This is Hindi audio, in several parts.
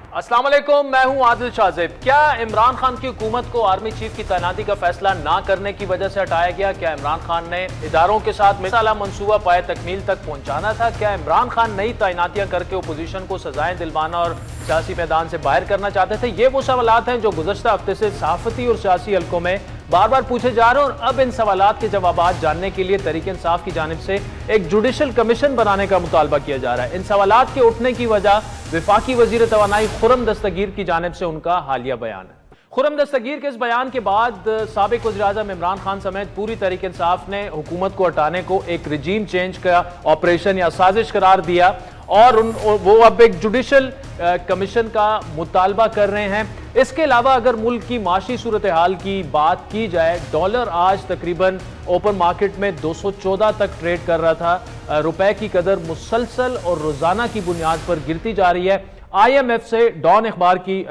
अस्सलाम वालेकुम, मैं हूं आदिल शाजिब। क्या इमरान खान की हुकूमत को आर्मी चीफ की तैनाती का फैसला ना करने की वजह से हटाया गया? क्या इमरान खान ने इदारों के साथ मिसाला मंसूबा पाए तकमील तक पहुंचाना था? क्या इमरान खान नई तैनातियां करके अपोजिशन को सजाएं दिलवाना और सियासी मैदान से बाहर करना चाहते थे? ये वो सवालात हैं जो गुज़श्ता हफ्ते से सहाफती और सियासी हल्कों में बार बार पूछे जा रहे हैं, और अब इन सवालात के जवाबात जानने के लिए तहरीक इंसाफ की जानिब से एक जुडिशल कमीशन बनाने का मुतालबा किया जा रहा है। इन सवालात के उठने की वजह वफाकी वजीर तवानाई खुर्रम दस्तगीर की जानिब से उनका हालिया बयान है। खुर्रम दस्तगीर के इस बयान के बाद साबिक वज़ीर-ए-आज़म इमरान खान समेत पूरी तहरीक इंसाफ ने हुकूमत को हटाने को एक रिजीम चेंज का ऑपरेशन या साजिश करार दिया, और वो अब एक जुडिशल कमीशन का मुतालबा कर रहे हैं। इसके अलावा अगर मुल्क की माशी सूरत हाल की बात की जाए, डॉलर आज तकरीबन ओपन मार्केट में 214 तक ट्रेड कर रहा था। रुपए की कदर मुसलसल और रोजाना की बुनियाद पर गिरती जा रही है। IMF से डॉन अखबार की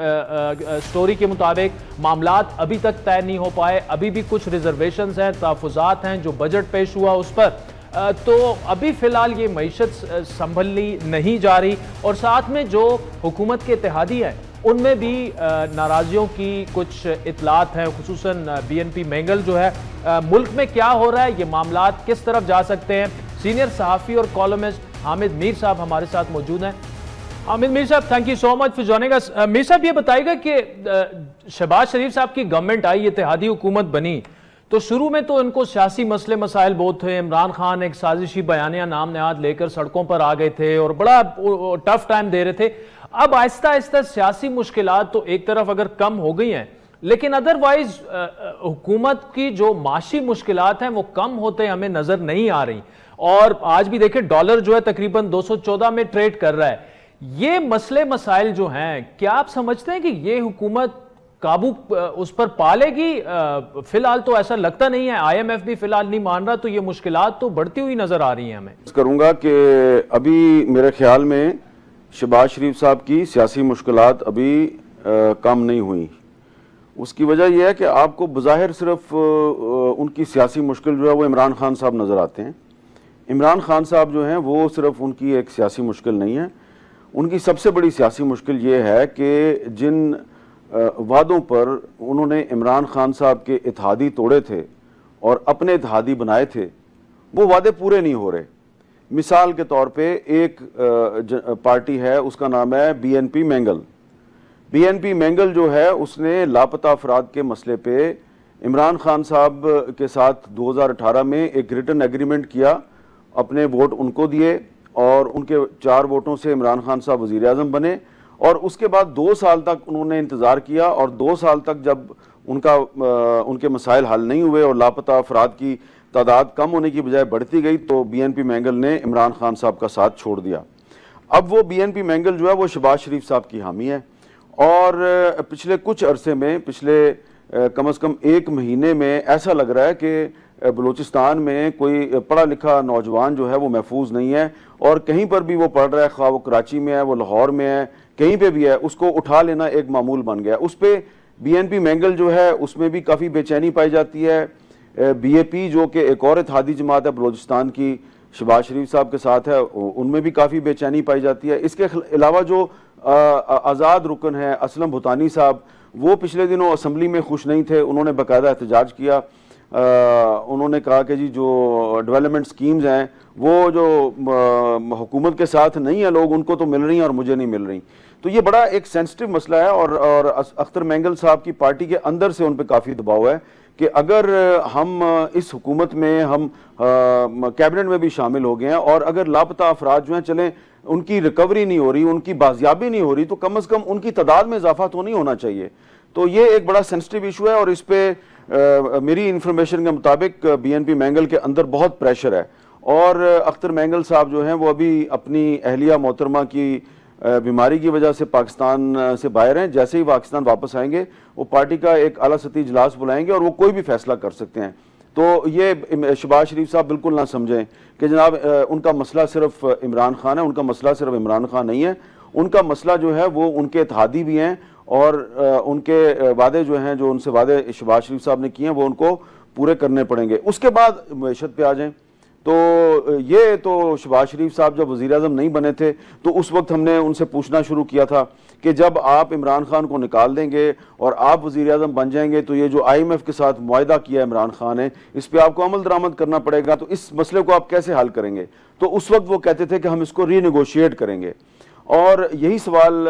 स्टोरी के मुताबिक मामलात अभी तक तय नहीं हो पाए, अभी भी कुछ रिजर्वेशंस हैं, तहफ़्फ़ुज़ात हैं जो बजट पेश हुआ उस पर। तो अभी फ़िलहाल ये मईशत संभली नहीं जा रही, और साथ में जो हुकूमत के इत्तेहादी हैं उनमें भी नाराज़ियों की कुछ इतलात हैं, खुसूसन BNP मैंगल जो है। मुल्क में क्या हो रहा है, ये मामलात किस तरफ जा सकते हैं? सीनियर सहाफ़ी और कॉलमिस्ट हामिद मीर साहब हमारे साथ मौजूद हैं। Hamid Mir sahab, thank you so much for joining अस। मीर साहब, ये बताइएगा कि शहबाज शरीफ साहब की गवर्नमेंट आई, इत्तेहादी हुकूमत बनी, तो शुरू में तो इनको सियासी मसले मसाइल बहुत थे। इमरान खान एक साजिशी बयानिया नाम नहाद लेकर सड़कों पर आ गए थे और बड़ा टफ टाइम दे रहे थे। अब आहिस्ता आहिस्ता सियासी मुश्किलात तो एक तरफ अगर कम हो गई हैं, लेकिन अदरवाइज हुकूमत की जो माशी मुश्किलात हैं वो कम होते हमें नजर नहीं आ रही। और आज भी देखें, डॉलर जो है तकरीबन 214 में ट्रेड कर रहा है। ये मसले मसाइल जो हैं, क्या आप समझते हैं कि ये हुकूमत काबू उस पर पालेगी? फिलहाल तो ऐसा लगता नहीं है, IMF भी फिलहाल नहीं मान रहा, तो ये मुश्किलात तो बढ़ती हुई नजर आ रही हैं हमें। करूंगा कि अभी मेरे ख्याल में शहबाज शरीफ साहब की सियासी मुश्किलात अभी कम नहीं हुई। उसकी वजह यह है कि आपको बज़ाहिर सिर्फ उनकी सियासी मुश्किल जो है वो इमरान खान साहब नज़र आते हैं। इमरान खान साहब जो हैं वो सिर्फ उनकी एक सियासी मुश्किल नहीं है, उनकी सबसे बड़ी सियासी मुश्किल ये है कि जिन वादों पर उन्होंने इमरान खान साहब के इत्तेहादी तोड़े थे और अपने इत्तेहादी बनाए थे, वो वादे पूरे नहीं हो रहे। मिसाल के तौर पे एक पार्टी है, उसका नाम है BNP मैंगल। BNP मैंगल जो है उसने लापता अफराद के मसले पे इमरान खान साहब के साथ 2018 में एक रिटन एग्रीमेंट किया, अपने वोट उनको दिए और उनके 4 वोटों से इमरान खान साहब वज़ीर आज़म बने। और उसके बाद 2 साल तक उन्होंने इंतज़ार किया, और 2 साल तक जब उनके मसाइल हल नहीं हुए और लापता अफराद की तादाद कम होने की बजाय बढ़ती गई, तो BNP मैंगल ने इमरान खान साहब का साथ छोड़ दिया। अब वो BNP मैंगल जो है वो शहबाज शरीफ साहब की हामी है, और पिछले कुछ अरसे में, पिछले कम से कम 1 महीने में ऐसा लग रहा है कि बलूचिस्तान में कोई पढ़ा लिखा नौजवान जो है वो महफूज नहीं है, और कहीं पर भी वो पढ़ रहा है, खा वो कराची में है, वो लाहौर में है, कहीं पे भी है, उसको उठा लेना एक मामूल बन गया। उस पर BNP मैंगल जो है उसमें भी काफ़ी बेचैनी पाई जाती है। BAP जो कि एक और इत्तेहादी जमात है बलूचिस्तान की, शहबाज शरीफ साहब के साथ है, उनमें भी काफ़ी बेचैनी पाई जाती है। इसके अलावा जो आज़ाद रुकन है असलम भूटानी साहब, वो पिछले दिनों असम्बली में खुश नहीं थे, उन्होंने बाकायदा एहतजाज किया। उन्होंने कहा कि जी जो डेवलपमेंट स्कीम्स हैं वो जो हुकूमत के साथ नहीं है लोग, उनको तो मिल रही हैं और मुझे नहीं मिल रही। तो ये बड़ा एक सेंसिटिव मसला है, और अख्तर मैंगल साहब की पार्टी के अंदर से उन पर काफ़ी दबाव है कि अगर हम इस हुकूमत में, हम कैबिनेट में भी शामिल हो गए हैं, और अगर लापता अफराद जो हैं चलें, उनकी रिकवरी नहीं हो रही, उनकी बाजियाबी नहीं हो रही, तो कम से कम उनकी तादाद में इजाफा तो नहीं होना चाहिए। तो ये एक बड़ा सेंसिटिव इशू है, और इस पर मेरी इंफॉर्मेशन के मुताबिक BNP मैंगल के अंदर बहुत प्रेशर है। और अख्तर मैंगल साहब जो हैं वो अभी अपनी अहलिया मोहतरमा की बीमारी की वजह से पाकिस्तान से बाहर हैं। जैसे ही पाकिस्तान वापस आएंगे वो पार्टी का एक आला सतही इजलास बुलाएंगे और वो कोई भी फैसला कर सकते हैं। तो ये शहबाज शरीफ साहब बिल्कुल ना समझें कि जनाब उनका मसला सिर्फ इमरान खान है, उनका मसला सिर्फ इमरान खान नहीं है। उनका मसला जो है वो उनके इत्तेहादी भी हैं, और उनके वादे जो हैं, जो उनसे वादे शहबाज शरीफ साहब ने किए हैं, वो उनको पूरे करने पड़ेंगे। उसके बाद मैशत पे आ जाएं। तो ये तो शहबाज शरीफ साहब जब वज़ीर आज़म नहीं बने थे तो उस वक्त हमने उनसे पूछना शुरू किया था कि जब आप इमरान खान को निकाल देंगे और आप वज़ीर आज़म बन जाएंगे तो ये जो IMF के साथ मुआहदा किया इमरान खान ने, इस पर आपको अमल दरामद करना पड़ेगा, तो इस मसले को आप कैसे हल करेंगे? तो उस वक्त वो कहते थे कि हम इसको रीनेगोशिएट करेंगे। और यही सवाल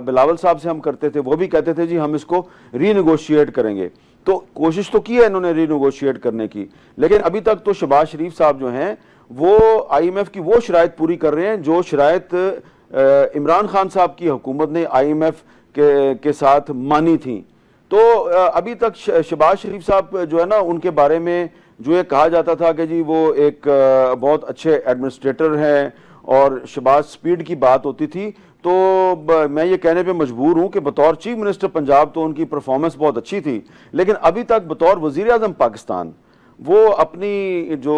बिलावल साहब से हम करते थे, वो भी कहते थे जी हम इसको रीनेगोशिएट करेंगे। तो कोशिश तो की है इन्होंने रीनेगोशिएट करने की, लेकिन अभी तक तो शहबाज शरीफ साहब जो हैं वो IMF की वो शराइत पूरी कर रहे हैं जो शराइत इमरान खान साहब की हुकूमत ने IMF के साथ मानी थी। तो अभी तक शहबाज शरीफ साहब जो है ना, उनके बारे में जो ये कहा जाता था कि जी वो एक बहुत अच्छे एडमिनिस्ट्रेटर हैं और शहबाज स्पीड की बात होती थी, तो मैं ये कहने पे मजबूर हूं कि बतौर चीफ मिनिस्टर पंजाब तो उनकी परफॉर्मेंस बहुत अच्छी थी, लेकिन अभी तक बतौर वजीर आजम पाकिस्तान वो अपनी जो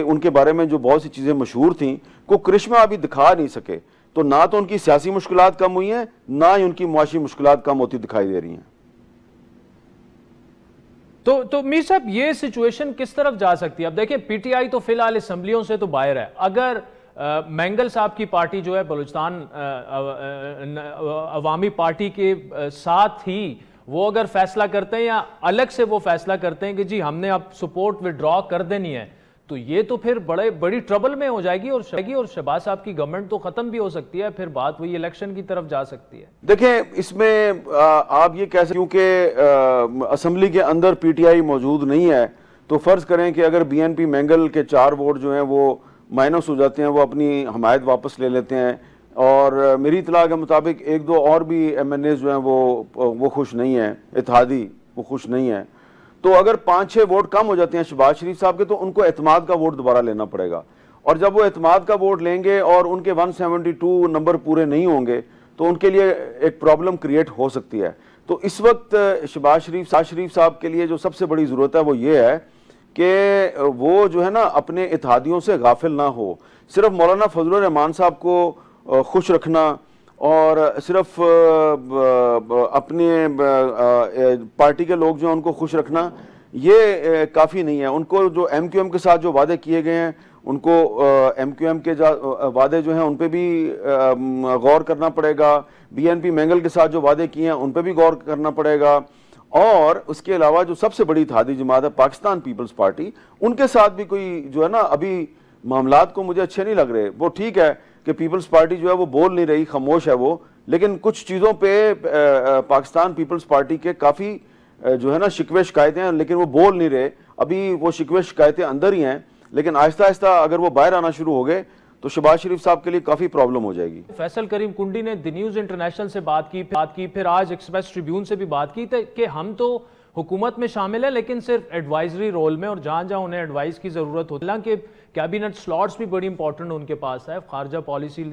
उनके बारे में जो बहुत सी चीज़ें मशहूर थी को करिश्मा अभी दिखा नहीं सके। तो ना तो उनकी सियासी मुश्किलात कम हुई हैं, ना ही उनकी मुआशी मुश्किलात कम होती दिखाई दे रही हैं। तो मीर साहब ये सिचुएशन किस तरफ जा सकती है? अब देखिए PTI तो फिलहाल असम्बलियों से तो बाहर है। अगर मैंगल साहब की पार्टी जो है बलूचिस्तान अवामी पार्टी के साथ ही वो अगर फैसला करते हैं या अलग से वो फैसला करते हैं कि जी हमने अब सपोर्ट विड्रॉ कर देनी है, तो ये तो फिर बड़ी ट्रबल में हो जाएगी और शहबाज साहब की गवर्नमेंट तो खत्म भी हो सकती है, फिर बात वही इलेक्शन की तरफ जा सकती है। देखें, इसमें आप ये कह सकते, क्योंकि असेंबली के अंदर PTI मौजूद नहीं है, तो फर्ज करें कि अगर BNP मैंगल के 4 वोट जो हैं वो माइनस हो जाते हैं, वो अपनी हमायत वापस ले लेते हैं, और मेरी इतला के मुताबिक 1-2 और भी MNAs जो हैं वो खुश नहीं हैं, इत्तेहादी वो खुश नहीं है, तो अगर 5-6 वोट कम हो जाते हैं शहबाज शरीफ साहब के, तो उनको एतमाद का वोट दोबारा लेना पड़ेगा। और जब वो एतमाद का वोट लेंगे और उनके 172 नंबर पूरे नहीं होंगे तो उनके लिए एक प्रॉब्लम क्रिएट हो सकती है। तो इस वक्त शहबाज शरीफ साहब के लिए जो सबसे बड़ी ज़रूरत है वो ये है कि वो जो है ना अपने इत्तेहादियों से गाफिल ना हो। सिर्फ मौलाना फजलुर रहमान साहब को खुश रखना और सिर्फ अपने पार्टी के लोग जो हैं उनको खुश रखना ये काफ़ी नहीं है। उनको जो MQM के साथ जो वादे किए गए हैं, उनको MQM के वादे जो हैं उन पे भी गौर करना पड़ेगा। BNP मैंगल के साथ जो वादे किए हैं उन पे भी गौर करना पड़ेगा। और उसके अलावा जो सबसे बड़ी इत्तेहादी जमात है पाकिस्तान पीपल्स पार्टी, उनके साथ भी कोई जो है ना अभी मामलात को मुझे अच्छे नहीं लग रहे। वो ठीक है कि पीपल्स पार्टी जो है वो बोल नहीं रही, खामोश है वो, लेकिन कुछ चीज़ों पे पाकिस्तान पीपल्स पार्टी के काफ़ी जो है ना शिकवे शिकायतें हैं, लेकिन वो बोल नहीं रहे। अभी वो शिकवे शिकायतें अंदर ही हैं, लेकिन आहिस्ता आहिस्ता अगर वो बाहर आना शुरू हो गए तो शहबाज शरीफ साहब के लिए काफ़ी प्रॉब्लम हो जाएगी। फैसल करीम कुंडी ने द न्यूज़ इंटरनेशनल से बात की, फिर आज एक्सप्रेस ट्रिब्यून से भी बात की कि हम तो हुकूमत में शामिल है लेकिन सिर्फ एडवाइजरी रोल में, और जहां जहां उन्हें एडवाइस की जरूरत होती है। हालांकि कैबिनेट स्लॉट्स भी बड़ी इंपॉर्टेंट उनके पास है, खारजा पॉलिसी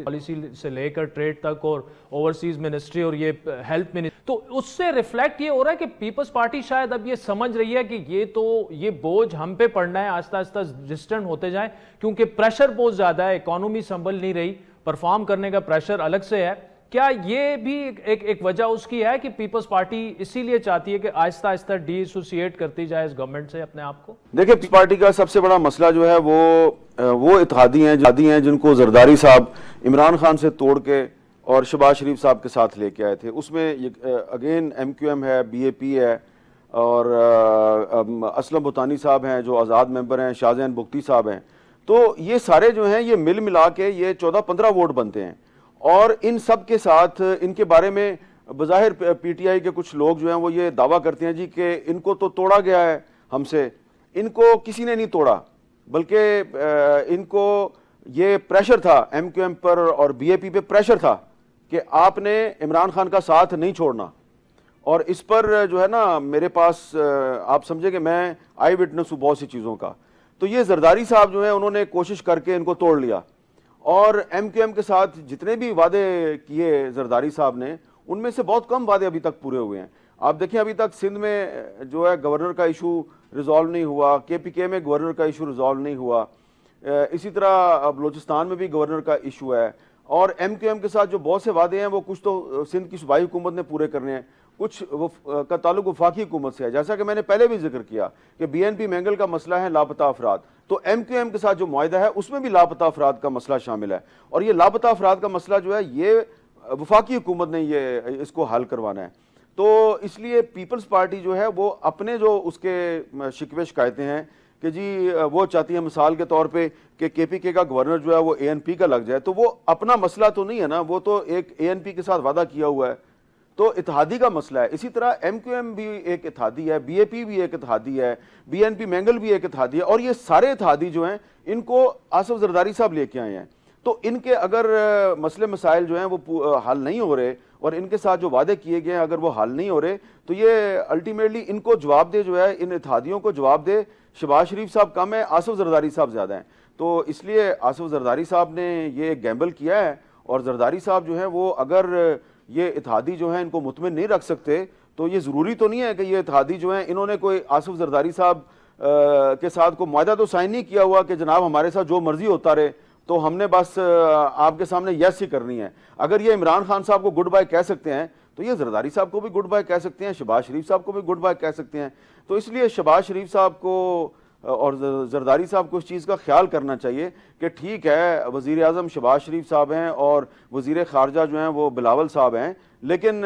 से लेकर ट्रेड तक और ओवरसीज मिनिस्ट्री और ये हेल्थ मिनिस्ट्री। तो उससे रिफ्लेक्ट ये हो रहा है कि पीपल्स पार्टी शायद अब ये समझ रही है कि ये बोझ हम पे पड़ना है, आस्ता आस्ता डिस्टेंट होते जाए, क्योंकि प्रेशर बहुत ज्यादा है, इकोनॉमी संभल नहीं रही, परफॉर्म करने का प्रेशर अलग से है। क्या ये भी एक वजह उसकी है कि पीपल्स पार्टी इसीलिए चाहती है कि आहिस्ता आहिस्ता डिसोसिएट करती जाए इस गवर्नमेंट से अपने आप को? देखिए, पीपल्स पार्टी का सबसे बड़ा मसला जो है वो इत्तेहादी हैं जिनको जरदारी साहब इमरान खान से तोड़ के और शहबाज शरीफ साहब के साथ लेके आए थे। उसमें अगेन MQM है, BAP है, और असलम बुतानी साहब हैं जो आज़ाद मेंबर हैं, शाहजहान बुख्ती साहब हैं। तो ये सारे जो हैं ये मिल मिला के ये 14-15 वोट बनते हैं, और इन सब के साथ इनके बारे में बज़ाहिर PTI के कुछ लोग जो हैं वो ये दावा करते हैं जी कि इनको तो तोड़ा गया है हमसे। इनको किसी ने नहीं तोड़ा, बल्कि इनको ये प्रेशर था MQM पर और BAP पे प्रेशर था कि आपने इमरान खान का साथ नहीं छोड़ना। और इस पर जो है ना मेरे पास आप समझे कि मैं आई विटनेस हूँ बहुत सी चीज़ों का। तो ये जरदारी साहब जो है उन्होंने कोशिश करके इनको तोड़ लिया, और MQM के साथ जितने भी वादे किए जरदारी साहब ने, उनमें से बहुत कम वादे अभी तक पूरे हुए हैं। आप देखिए, अभी तक सिंध में जो है गवर्नर का इशू रिजॉल्व नहीं हुआ, KPK में गवर्नर का इशू रिजॉल्व नहीं हुआ, इसी तरह बलूचिस्तान में भी गवर्नर का इशू है। और MQM के साथ जो बहुत से वादे हैं वो कुछ तो सिंध की सूबाई हुकूमत ने पूरे करने हैं, कुछ का ताल्लुक वफाकी हुकूमत से है। जैसा कि मैंने पहले भी जिक्र किया कि BNP मैंगल का मसला है लापता अफराद, तो MQM के साथ जो मुआहिदा है उसमें भी लापता अफराद का मसला शामिल है, और ये लापता अफराद का मसला जो है ये वफाकी हुकूमत ने ये इसको हल करवाना है। तो इसलिए पीपल्स पार्टी जो है वो अपने जो उसके शिकवे शिकायतें हैं कि जी वो चाहती है मिसाल के तौर पे कि KPK का गवर्नर जो है वो ANP का लग जाए, तो वो अपना मसला तो नहीं है ना, वो तो एक ANP के साथ वादा किया हुआ है, तो इत्तेहादी का मसला है। इसी तरह MQM भी एक इत्तेहादी है, BAP भी एक इत्तेहादी है, BNP मैंगल भी एक इत्तेहादी है, और ये सारे इत्तेहादी जो हैं इनको आसिफ जरदारी साहब लेके आए हैं। तो इनके अगर मसले मसाइल जो हैं वो हल नहीं हो रहे और इनके साथ जो वादे किए गए हैं अगर वो हल नहीं हो रहे, तो ये अल्टीमेटली इनको जवाब दे जो है, इन इत्तेहादियों को जवाब दे शहबाज शरीफ साहब कम है, आसिफ जरदारी साहब ज्यादा हैं। तो इसलिए आसिफ जरदारी साहब ने ये गैम्बल किया है, और जरदारी साहब जो है वो अगर ये इत्तेहादी जो है इनको मुतमिन नहीं रख सकते, तो ये जरूरी तो नहीं है कि ये इत्तेहादी जो है इन्होंने कोई आसिफ जरदारी साहब के साथ को मुआहदा तो साइन नहीं किया हुआ कि जनाब हमारे साथ जो मर्जी होता रहे, तो हमने बस आपके सामने यस ही करनी है। अगर ये इमरान खान साहब को गुड बाय कह सकते हैं तो ये जरदारी साहब को भी गुड बाय कह सकते हैं, शहबाज शरीफ साहब को भी गुड बाय कह सकते हैं। तो इसलिए शहबाज शरीफ साहब को और जरदारी साहब को इस चीज़ का ख्याल करना चाहिए कि ठीक है वज़ीर आज़म शहबाज शरीफ साहब हैं और वज़ीर ख़ारजा जो हैं वो बिलावल साहब हैं, लेकिन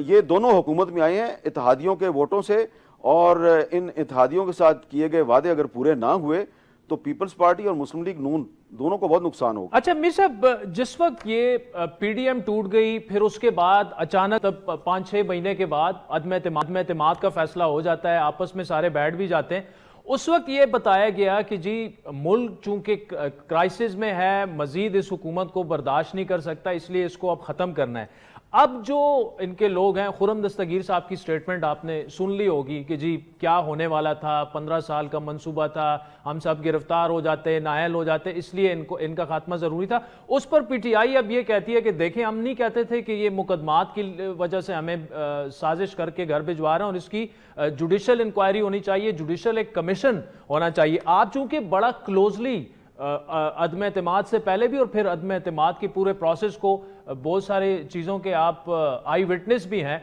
ये दोनों हुकूमत में आए हैं इत्तेहादियों के वोटों से, और इन इत्तेहादियों के साथ किए गए वादे अगर पूरे ना हुए तो पीपल्स पार्टी और मुस्लिम लीग नून दोनों को बहुत नुकसान होगा। अच्छा मीर साहब, जिस वक्त ये PDM टूट गई, फिर उसके बाद अचानक तब 5-6 महीने के बाद अदम एतमाद का फैसला हो जाता है, आपस में सारे बैठ भी जाते हैं। उस वक्त ये बताया गया कि जी मुल्क चूंकि क्राइसिस में है, मजीद इस हुकूमत को बर्दाश्त नहीं कर सकता, इसलिए इसको अब खत्म करना है। अब जो इनके लोग हैं, खुर्रम दस्तगीर साहब की स्टेटमेंट आपने सुन ली होगी कि जी क्या होने वाला था, 15 साल का मंसूबा था, हम सब गिरफ्तार हो जाते, नायल हो जाते, इसलिए इनका खात्मा जरूरी था। उस पर PTI अब ये कहती है कि देखें हम नहीं कहते थे कि ये मुकदमात की वजह से हमें साजिश करके घर भिजवा रहे हैं और इसकी जुडिशल इंक्वायरी होनी चाहिए, जुडिशल एक कमीशन होना चाहिए। आप चूंकि बड़ा क्लोजली अदम एतमाद से पहले भी और फिर अदम एतमाद की पूरे प्रोसेस को बहुत सारे चीज़ों के आप आई विटनेस भी हैं,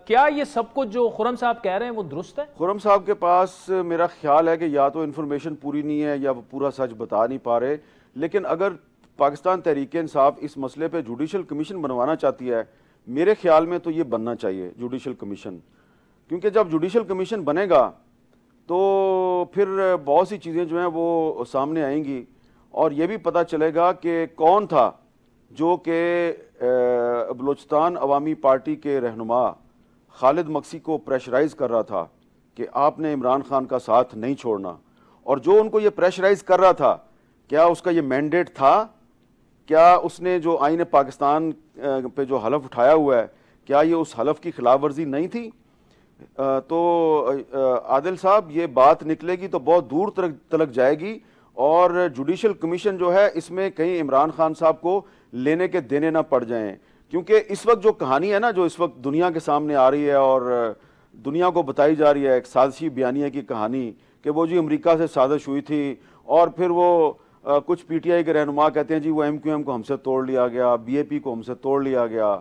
क्या ये सब कुछ जो खुर्रम साहब कह रहे हैं वो दुरुस्त है? खुर्रम साहब के पास मेरा ख्याल है कि या तो इन्फॉर्मेशन पूरी नहीं है या वो पूरा सच बता नहीं पा रहे, लेकिन अगर पाकिस्तान तहरीक इंसाफ इस मसले पे जुडिशल कमीशन बनवाना चाहती है, मेरे ख्याल में तो ये बनना चाहिए जुडिशल कमीशन, क्योंकि जब जुडिशल कमीशन बनेगा तो फिर बहुत सी चीज़ें जो हैं वो सामने आएंगी और ये भी पता चलेगा कि कौन था जो कि बलूचिस्तान अवामी पार्टी के रहनुमा खालिद मक्सी को प्रेशराइज़ कर रहा था कि आपने इमरान खान का साथ नहीं छोड़ना, और जो उनको ये प्रेशराइज़ कर रहा था क्या उसका ये मैंडेट था? क्या उसने जो आईन पाकिस्तान पे जो हलफ उठाया हुआ है क्या ये उस हलफ की खिलाफ वर्जी नहीं थी? तो आदिल साहब ये बात निकलेगी तो बहुत दूर तलक जाएगी, और जुडिशल कमीशन जो है इसमें कहीं इमरान खान साहब को लेने के देने ना पड़ जाएं, क्योंकि इस वक्त जो कहानी है ना जो इस वक्त दुनिया के सामने आ रही है और दुनिया को बताई जा रही है, एक साजिशी बयानिया की कहानी कि वो जी अमेरिका से साजिश हुई थी और फिर वो कुछ PTI के रहनुमा कहते हैं जी वो MQM को हमसे तोड़ लिया गया, BAP को हमसे तोड़ लिया गया।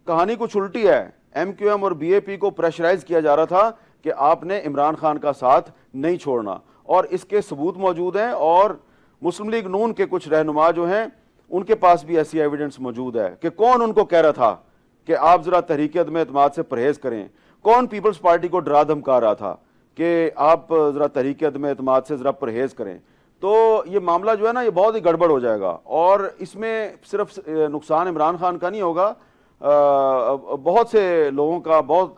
कहानी कुछ उल्टी है। MQM और BAP को प्रेशराइज किया जा रहा था कि आपने इमरान खान का साथ नहीं छोड़ना, और इसके सबूत मौजूद हैं, और मुस्लिम लीग नून के कुछ रहनुमा जो हैं उनके पास भी ऐसी एविडेंस मौजूद है कि कौन उनको कह रहा था कि आप जरा तहरीक अदम एतमाद से परहेज करें, कौन पीपल्स पार्टी को डरा धमका रहा था कि आप जरा तहरीक अदम एतमाद से जरा परहेज करें। तो ये मामला जो है ना ये बहुत ही गड़बड़ हो जाएगा, और इसमें सिर्फ नुकसान इमरान खान का नहीं होगा, बहुत से लोगों का, बहुत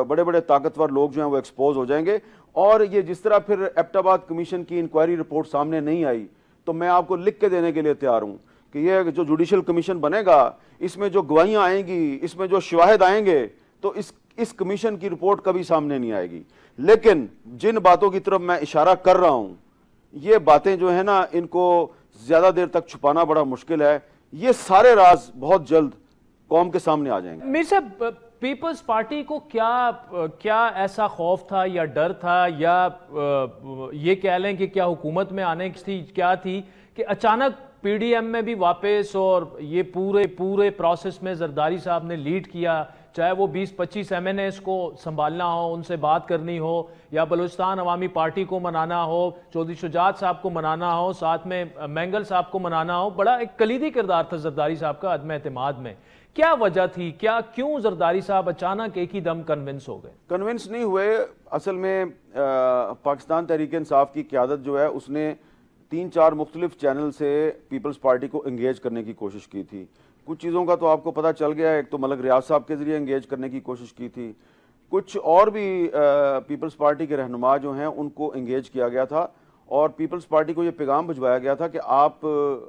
बड़े बड़े ताकतवर लोग जो हैं वो एक्सपोज हो जाएंगे। और ये जिस तरह फिर एबटाबाद कमीशन की इंक्वायरी रिपोर्ट सामने नहीं आई, तो मैं आपको लिख के देने के लिए तैयार हूं कि ये जो जुडिशल कमीशन बनेगा इसमें जो गवाहियां आएंगी, इसमें जो शवाहिद आएंगे, तो इस कमीशन की रिपोर्ट कभी सामने नहीं आएगी। लेकिन जिन बातों की तरफ मैं इशारा कर रहा हूं, ये बातें जो है ना इनको ज्यादा देर तक छुपाना बड़ा मुश्किल है। ये सारे राज बहुत जल्द कौम के सामने आ जाएंगे। मीर साहब, पीपल्स पार्टी को क्या ऐसा खौफ था या डर था, या ये कह लें कि क्या हुकूमत में आने की क्या थी कि अचानक PDM में भी वापस, और ये पूरे प्रोसेस में जरदारी साहब ने लीड किया, चाहे वो 20-25 MNAs को संभालना हो, उनसे बात करनी हो, या बलूचिस्तान अवामी पार्टी को मनाना हो, चौधरी शुजात साहब को मनाना हो, साथ में मैंगल साहब को मनाना हो, बड़ा एक कलीदी किरदार था जरदारी साहब का अदम एतमाद में। क्या वजह थी, क्यों जरदारी साहब अचानक एक ही दम कन्विंस हो गए? कन्विंस नहीं हुए। असल में पाकिस्तान तहरीक इंसाफ की क़यादत जो है उसने 3-4 मुख्तलिफ चैनल से पीपल्स पार्टी को इंगेज करने की कोशिश की थी। कुछ चीज़ों का तो आपको पता चल गया है, एक तो मलक रियाज साहब के ज़रिए इंगेज करने की कोशिश की थी, कुछ और भी पीपल्स पार्टी के रहनुमा जो हैं उनको इंगेज किया गया था, और पीपल्स पार्टी को ये पैगाम भिजवाया गया था कि आप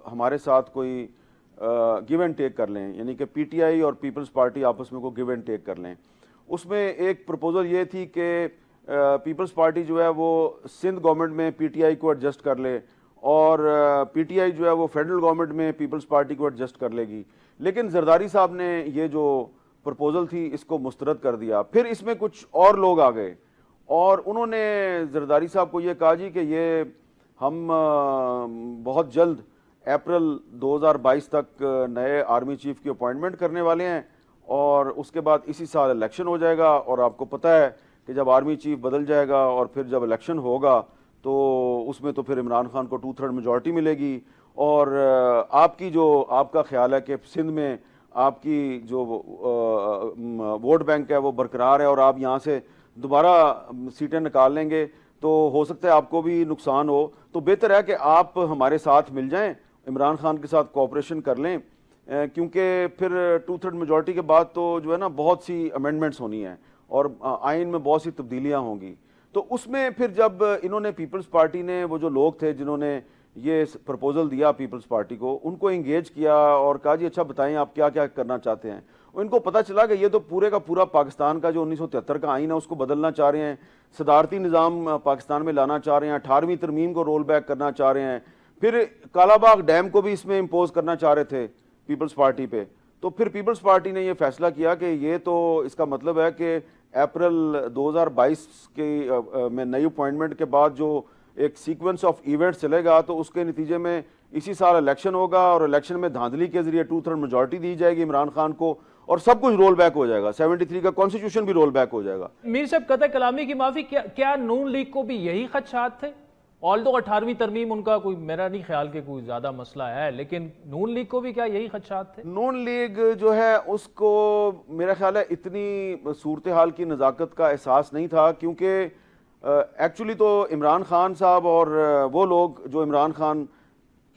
हमारे साथ कोई गिव एंड टेक कर लें, यानी कि पीटीआई और पीपल्स पार्टी आपस में को गिव एंड टेक कर लें। उसमें एक प्रपोजल ये थी कि पीपल्स पार्टी जो है वो सिंध गवर्नमेंट में पीटीआई को एडजस्ट कर ले, और पीटीआई जो है वो फेडरल गवर्नमेंट में पीपल्स पार्टी को एडजस्ट कर लेगी। लेकिन जरदारी साहब ने ये जो प्रपोजल थी इसको मुस्तरद कर दिया। फिर इसमें कुछ और लोग आ गए और उन्होंने जरदारी साहब को ये कहा जी कि ये हम बहुत जल्द अप्रैल 2022 तक नए आर्मी चीफ की अपॉइंटमेंट करने वाले हैं, और उसके बाद इसी साल इलेक्शन हो जाएगा, और आपको पता है कि जब आर्मी चीफ बदल जाएगा और फिर जब इलेक्शन होगा तो उसमें तो फिर इमरान खान को 2/3 मेजॉरिटी मिलेगी, और आपका ख्याल है कि सिंध में आपकी जो वोट बैंक है वो बरकरार है और आप यहाँ से दोबारा सीटें निकाल लेंगे, तो हो सकता है आपको भी नुकसान हो। तो बेहतर है कि आप हमारे साथ मिल जाएं, इमरान खान के साथ कोऑपरेशन कर लें, क्योंकि फिर 2/3 मेजॉरिटी के बाद तो जो है ना बहुत सी अमेंडमेंट्स होनी है और आइन में बहुत सी तब्दीलियाँ होंगी। तो उसमें फिर जब इन्होंने पीपल्स पार्टी ने, वो जो लोग थे जिन्होंने ये प्रपोजल दिया पीपल्स पार्टी को, उनको इंगेज किया और कहा जी अच्छा बताएं आप क्या क्या करना चाहते हैं। इनको पता चला कि ये तो पूरे का पूरा पाकिस्तान का जो 1973 का आइन है उसको बदलना चाह रहे हैं, सदारती निज़ाम पाकिस्तान में लाना चाह रहे हैं, 18वीं तरमीम को रोल बैक करना चाह रहे हैं, फिर कालाबाग डैम को भी इसमें इम्पोज करना चाह रहे थे पीपल्स पार्टी पे। तो फिर पीपल्स पार्टी ने यह फैसला किया कि ये तो इसका मतलब है कि अप्रैल 2022 के में नई अपॉइंटमेंट के बाद जो एक सीक्वेंस ऑफ इवेंट्स चलेगा, तो उसके नतीजे में इसी साल इलेक्शन होगा और इलेक्शन में धांधली के जरिए 2/3 मेजॉरिटी दी जाएगी इमरान खान को और सब कुछ रोल बैक हो जाएगा, 73 का कॉन्स्टिट्यूशन भी रोल बैक हो जाएगा। मीर साहब कतई कलामी की माफी, क्या नून लीग को भी यही खदशात थे? ऑल्दो 18वीं तरमीम उनका कोई, मेरा नहीं ख्याल कि कोई ज्यादा मसला है, लेकिन नून लीग को भी क्या यही खदशात थे? नून लीग जो है उसको मेरा ख्याल है इतनी सूरत हाल की नज़ाकत का एहसास नहीं था, क्योंकि एक्चुअली तो इमरान खान साहब और वो लोग जो इमरान खान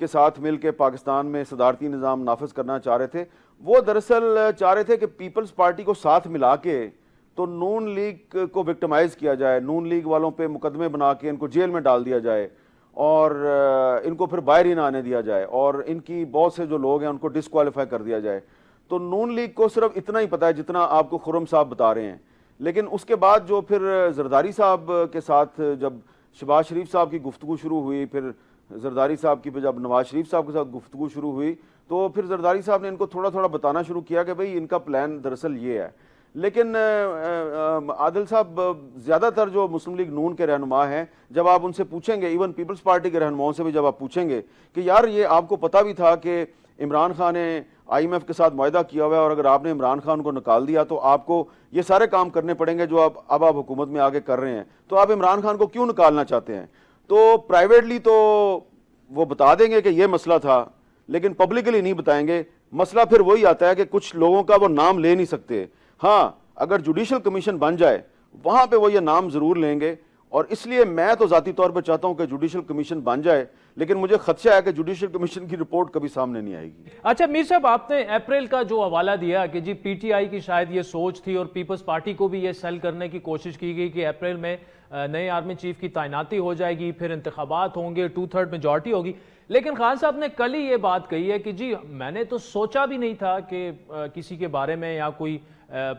के साथ मिल के पाकिस्तान में सदारती निज़ाम नाफिज करना चाह रहे थे, वो दरअसल चाह रहे थे कि पीपल्स पार्टी को साथ मिला के तो नून लीग को विक्टिमाइज किया जाए, नून लीग वालों पे मुकदमे बना के इनको जेल में डाल दिया जाए और इनको फिर बाहर ही ना आने दिया जाए और इनकी बहुत से जो लोग हैं उनको डिस्क्वालीफाई कर दिया जाए। तो नून लीग को सिर्फ इतना ही पता है जितना आपको खुर्रम साहब बता रहे हैं। लेकिन उसके बाद जो फिर जरदारी साहब के साथ जब शहबाज शरीफ साहब की गुफ्तगू शुरू हुई, फिर जरदारी साहब की जब नवाज शरीफ साहब के साथ गुफ्तगू शुरू हुई, तो फिर जरदारी साहब ने इनको थोड़ा थोड़ा बताना शुरू किया कि भाई इनका प्लान दरअसल ये है। लेकिन आदिल साहब, ज़्यादातर जो मुस्लिम लीग नून के रहनुमा हैं, जब आप उनसे पूछेंगे, इवन पीपल्स पार्टी के रहनुमाओं से भी जब आप पूछेंगे कि यार ये आपको पता भी था कि इमरान खान ने IMF के साथ मुआहदा किया हुआ है और अगर आपने इमरान खान को निकाल दिया तो आपको ये सारे काम करने पड़ेंगे जो अब आप हुकूमत में आगे कर रहे हैं, तो आप इमरान खान को क्यों निकालना चाहते हैं? तो प्राइवेटली तो वो बता देंगे कि ये मसला था, लेकिन पब्लिकली नहीं बताएंगे। मसला फिर वही आता है कि कुछ लोगों का वो नाम ले नहीं सकते। हाँ, अगर जुडिशल कमीशन बन जाए वहां पे वो ये नाम जरूर लेंगे, और इसलिए मैं तो जाती तौर पे चाहता हूं कि जुडिशल कमीशन बन जाए, लेकिन मुझे खदशा है कि जुडिशल कमीशन की रिपोर्ट कभी सामने नहीं आएगी। अच्छा मीर साहब, आपने अप्रैल का जो हवाला दिया कि जी PTI की शायद ये सोच थी और पीपल्स पार्टी को भी ये सेल करने की कोशिश की गई कि अप्रैल में नए आर्मी चीफ की तैनाती हो जाएगी, फिर इंतखाबात होंगे, 2/3 मेजॉरिटी होगी। लेकिन खान साहब ने कल ही ये बात कही है कि जी मैंने तो सोचा भी नहीं था कि किसी के बारे में या कोई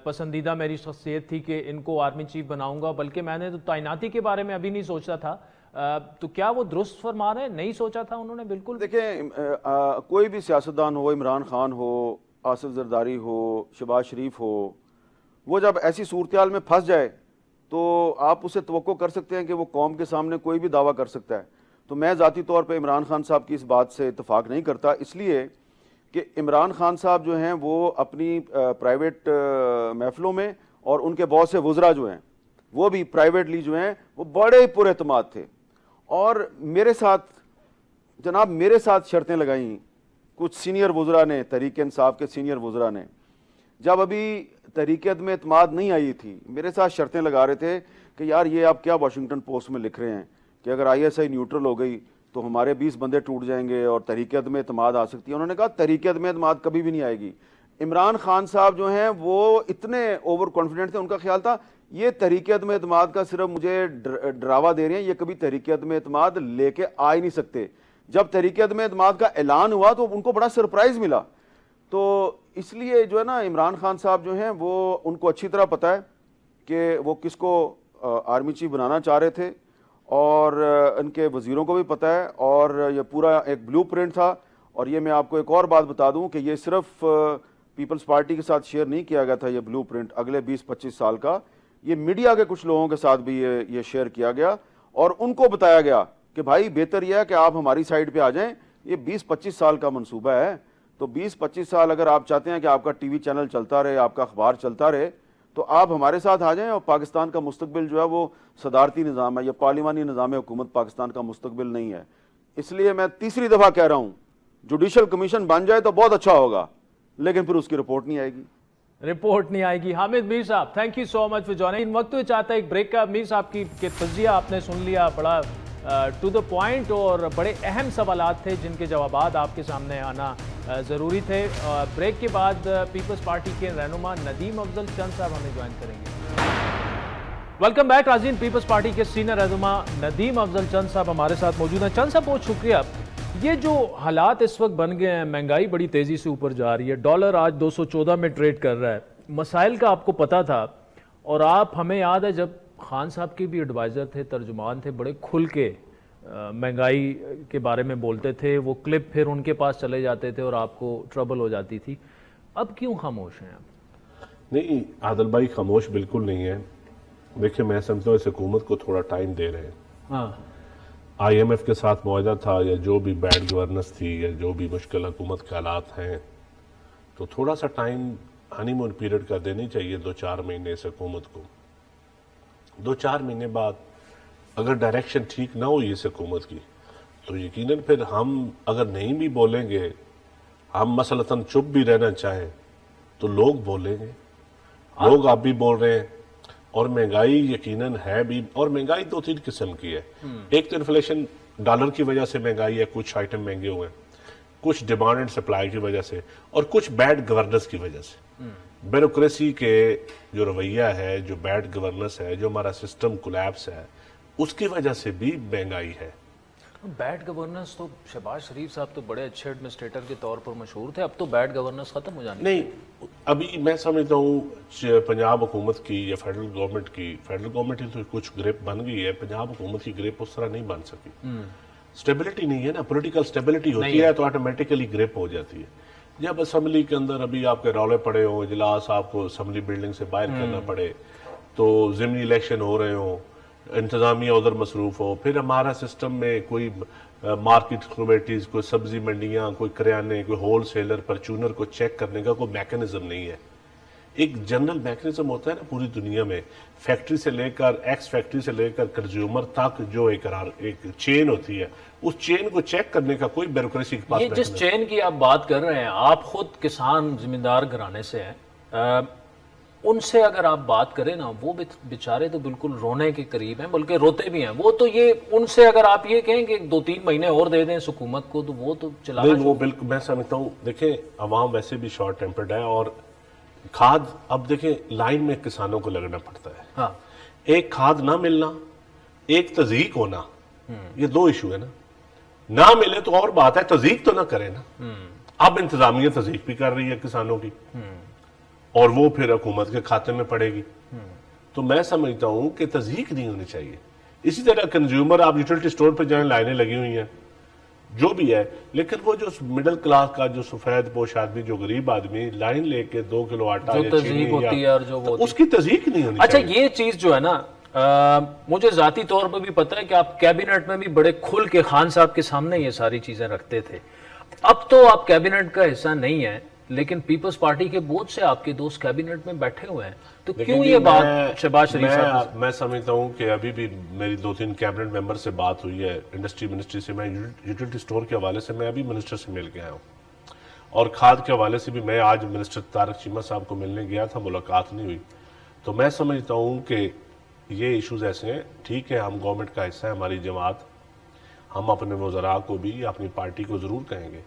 पसंदीदा मेरी शख्सियत थी कि इनको आर्मी चीफ बनाऊंगा, बल्कि मैंने तो तैनाती के बारे में अभी नहीं सोचा था। तो क्या वो दुरुस्त फरमा रहे हैं? नहीं सोचा था उन्होंने बिल्कुल? देखें, कोई भी सियासतदान हो, इमरान खान हो, आसिफ जरदारी हो, शहबाज शरीफ हो, वो जब ऐसी सूरत में फंस जाए तो आप उसे तवक्को कर सकते हैं कि वो कौम के सामने कोई भी दावा कर सकता है। तो मैं ज़ाती तौर पे इमरान खान साहब की इस बात से इत्तफाक नहीं करता, इसलिए कि इमरान खान साहब जो हैं वो अपनी प्राइवेट महफिलों में, और उनके बहुत से वुज़रा जो हैं वो भी प्राइवेटली जो हैं वो बड़े पुरएतमाद थे। और मेरे साथ जनाब, मेरे साथ शर्तें लगाई कुछ सीनियर वुज़रा ने, तहरीक इंसाफ के सीनियर वुज़रा ने। जब अभी तहरीक अदम एतमाद नहीं आई थी, मेरे साथ शर्तें लगा रहे थे कि यार ये आप क्या वाशिंगटन पोस्ट में लिख रहे हैं कि अगर ISI न्यूट्रल हो गई तो हमारे 20 बंदे टूट जाएंगे और तहरीक अदम एतमाद आ सकती है। उन्होंने कहा तहरीक अदम एतमाद कभी भी नहीं आएगी। इमरान खान साहब जो हैं वो इतने ओवर कॉन्फिडेंट थे, उनका ख्याल था ये तहरीक अदम एतमाद का सिर्फ मुझे डरावा दे रहे हैं, ये कभी तहरीक अदम एतमाद लेके आ ही नहीं सकते। जब तहरीक अदम एतमाद का ऐलान हुआ तो उनको बड़ा सरप्राइज मिला। तो इसलिए जो है ना, इमरान खान साहब जो हैं वो, उनको अच्छी तरह पता है कि वो किसको आर्मी चीफ बनाना चाह रहे थे, और इनके वजीरों को भी पता है, और ये पूरा एक ब्लूप्रिंट था। और ये मैं आपको एक और बात बता दूं कि ये सिर्फ पीपल्स पार्टी के साथ शेयर नहीं किया गया था, ये ब्लूप्रिंट अगले 20-25 साल का, ये मीडिया के कुछ लोगों के साथ भी ये शेयर किया गया, और उनको बताया गया कि भाई बेहतर यह है कि आप हमारी साइड पे आ जाएं, ये 20-25 साल का मंसूबा है। तो 20-25 साल अगर आप चाहते हैं कि आपका टीवी चैनल चलता रहे, आपका अखबार चलता रहे, तो आप हमारे साथ आ जाएं, और पाकिस्तान का मुस्तकबिल जो है वो सदारती निज़ाम है, या पार्लिमानी निज़ाम हुकूमत पाकिस्तान का मुस्तकबिल नहीं है। इसलिए मैं तीसरी दफ़ा कह रहा हूँ, जुडिशल कमीशन बन जाए तो बहुत अच्छा होगा, लेकिन फिर उसकी रिपोर्ट नहीं आएगी। रिपोर्ट नहीं आएगी। Hamid Mir sahab, thank you so much for joining. इन वक्त चाहता है एक ब्रेक का। मीर साहब की तजिया आपने सुन लिया, बड़ा टू द पॉइंट, और बड़े अहम सवालात थे जिनके जवाबात आपके सामने आना ज़रूरी थे। ब्रेक के बाद पीपल्स पार्टी के रहनुमा नदीम अफजल चंद साहब हमें ज्वाइन करेंगे। वेलकम बैक नाज़रीन। पीपल्स पार्टी के सीनियर रहनुमा नदीम अफजल चंद साहब हमारे साथ मौजूद हैं। चंद साहब, बहुत शुक्रिया। ये जो हालात इस वक्त बन गए हैं, महंगाई बड़ी तेज़ी से ऊपर जा रही है, डॉलर आज 214 में ट्रेड कर रहा है, मसाइल का आपको पता था, और आप, हमें याद है जब खान साहब के भी एडवाइज़र थे, तर्जुमान थे, बड़े खुल के महंगाई के बारे में बोलते थे, वो क्लिप फिर उनके पास चले जाते थे और आपको ट्रबल हो जाती थी। अब क्यों खामोश हैं आप? नहीं आदिल भाई, खामोश बिल्कुल नहीं है। देखिए, मैं समझता हूँ इस हुकूमत को थोड़ा टाइम दे रहे हैं। हाँ, IMF के साथ मुआहदा था, या जो भी बैड गवर्नेंस थी, या जो भी मुश्किल हुकूमत के हालात हैं, तो थोड़ा सा टाइम हनीमून पीरियड का देनी चाहिए, 2-4 महीने इस हुकूमत को। 2-4 महीने बाद अगर डायरेक्शन ठीक ना हुई इस हुकूमत की, तो यकीनन फिर हम अगर नहीं भी बोलेंगे, हम मसलतन चुप भी रहना चाहें, तो लोग बोलेंगे। लोग आप भी बोल रहे हैं, और महंगाई यकीनन है भी, और महंगाई 2-3 किस्म की है। एक तो इन्फ्लेशन, डॉलर की वजह से महंगाई है, कुछ आइटम महंगे हुए हैं, कुछ डिमांड एंड सप्लाई की वजह से, और कुछ बैड गवर्नेंस की वजह से। ब्यूरोक्रेसी के जो रवैया है, जो बैड गवर्नेंस है, जो हमारा सिस्टम कोलैप्स है, उसकी वजह से भी महंगाई है। बैड गवर्नेंस तो शहबाज शरीफ साहब तो बड़े अच्छे एडमिनिस्ट्रेटर के तौर पर मशहूर थे, अब तो बैड गवर्नेंस खत्म हो जाने नहीं, अभी मैं समझता हूँ पंजाब हुकूमत की या फेडरल गवर्नमेंट की तो कुछ ग्रिप बन गई है, पंजाब हुकूमत की ग्रिप उस तरह नहीं बन सकी। स्टेबिलिटी नहीं है ना, पॉलिटिकल स्टेबिलिटी होती है तो ऑटोमेटिकली ग्रिप हो जाती है। जब असम्बली के अंदर अभी आपके रौले पड़े हो, इजलास आपको असम्बली बिल्डिंग से बाहर करना पड़े, तो ज़िमनी इलेक्शन हो रहे हो, इंतजामिया उधर मसरूफ हो, फिर हमारा सिस्टम में कोई मार्केट कमेटीज, कोई सब्जी मंडियां, कोई करियाने, कोई होल सेलर, परचूनर को चेक करने का कोई मैकेनिज्म नहीं है। एक जनरल मैकेनिज्म होता है ना पूरी दुनिया में, फैक्ट्री से लेकर, एक्स फैक्ट्री से लेकर कंज्यूमर तक जो एक चेन होती है, उस चेन को चेक करने का कोई ब्यूरोक्रेसी के पास। ये जिस चेन की आप बात कर रहे हैं, आप खुद किसान जिम्मेदार घराने से हैं, उनसे अगर आप बात करें ना, वो बेचारे तो बिल्कुल रोने के करीब हैं, बल्कि रोते भी हैं वो तो। ये उनसे अगर आप ये कहें कि 2-3 महीने और दे दें इस हुकूमत को, तो वो तो चला नहीं, वो बिल्कुल मैं समझता हूँ। देखें, अवाम वैसे भी शॉर्ट टेम्पर्ड है, और खाद, अब देखें लाइन में किसानों को लगना पड़ता है। हाँ, एक खाद ना मिलना, एक तज़ीक होना, ये 2 इशू है ना मिले तो और बात है, तज़ीक तो ना करे ना। अब इंतजामिया तज़ीक भी कर रही है किसानों की, और वो फिर हुकूमत के खाते में पड़ेगी। तो मैं समझता हूं कि तज़ीक नहीं होनी चाहिए। इसी तरह कंज्यूमर, आप यूटिलिटी स्टोर पर जाएं, लाइनें लगी हुई हैं, जो भी है, लेकिन वो जो मिडिल क्लास का, जो सफेद पोश आदमी, जो गरीब आदमी लाइन लेके 2 किलो आटा जो तज़ीक होती है, और जो तो उसकी तज़ीक नहीं होनी अच्छा, चाहिए। ये चीज जो है ना, मुझे जाती तौर पर भी पता है कि आप कैबिनेट में भी बड़े खुल के खान साहब के सामने ये सारी चीजें रखते थे। अब तो आप कैबिनेट का हिस्सा नहीं है, लेकिन पीपल्स पार्टी के बहुत से आपके दोस्त कैबिनेट में बैठे हुए हैं, तो क्यों ये बात शहबाज शरीफ साहब? मैं समझता हूँ कि अभी भी मेरी 2-3 कैबिनेट मेंबर से बात हुई है, इंडस्ट्री मिनिस्ट्री से, मैं यूटिलिटी स्टोर के हवाले से मैं अभी मिनिस्टर से मिल के आया हूँ, और खाद के हवाले से भी मैं आज मिनिस्टर तारक चीमा साहब को मिलने गया था, मुलाकात नहीं हुई। तो मैं समझता हूँ कि ये इश्यूज ऐसे हैं, ठीक है हम गवर्नमेंट का हिस्सा है, हमारी जमात, हम अपने वज़रा को भी अपनी पार्टी को ज़रूर कहेंगे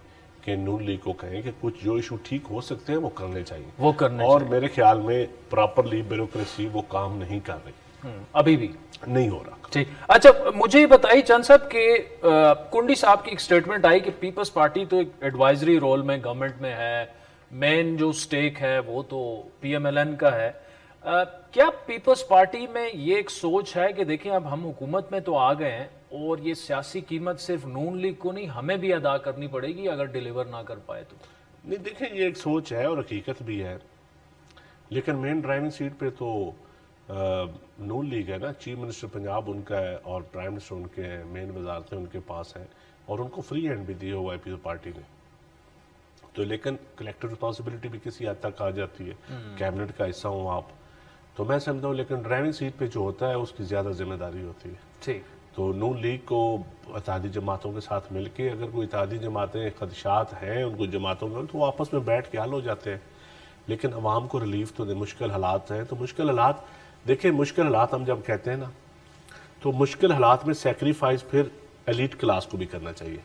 कि नून लीग को कहें कि कुछ जो इशू ठीक हो सकते हैं वो करने चाहिए, वो करने और चाहिए। मेरे ख्याल में प्रॉपरली ब्यूरोक्रेसी वो काम नहीं कर रही, अभी भी नहीं हो रहा। ठीक। अच्छा, मुझे ये बताइए चंद साहब कि कुंडी साहब की एक स्टेटमेंट आई कि पीपल्स पार्टी तो एक एडवाइजरी रोल में गवर्नमेंट में है, मेन जो स्टेक है वो तो पीएमएलएन का है। क्या पीपल्स पार्टी में ये एक सोच है कि देखिए अब हम हुकूमत में तो आ गए हैं और ये सियासी कीमत सिर्फ नून लीग को नहीं हमें भी अदा करनी पड़ेगी अगर डिलीवर ना कर पाए तो? नहीं, देखिए ये एक सोच है और हकीकत भी है, लेकिन मेन ड्राइविंग सीट पे तो नून लीग है ना, चीफ मिनिस्टर पंजाब उनका है और प्राइम मिनिस्टर उनके हैं, मेन वजारतें उनके पास हैं, और उनको फ्री हैंड भी दिए हुआ है पीपल्स पार्टी ने। तो लेकिन कलेक्टिव रिस्पॉन्सिबिलिटी भी किसी हद तक आ जाती है, कैबिनेट का हिस्सा हूँ आप, तो मैं समझता हूँ, लेकिन ड्राइविंग सीट पे जो होता है उसकी ज़्यादा जिम्मेदारी होती है। ठीक। तो नून लीग को इत्तेहादी जमातों के साथ मिलके अगर कोई इत्तेहादी जमातें खदशात हैं उनको जमातों में, तो वो आपस में बैठ के हल हो जाते हैं, लेकिन अवाम को रिलीफ तो दे। मुश्किल हालात हैं तो मुश्किल हालात, देखिए मुश्किल हालात हम जब कहते हैं ना, तो मुश्किल हालात में सेक्रीफाइस फिर एलीट क्लास को भी करना चाहिए,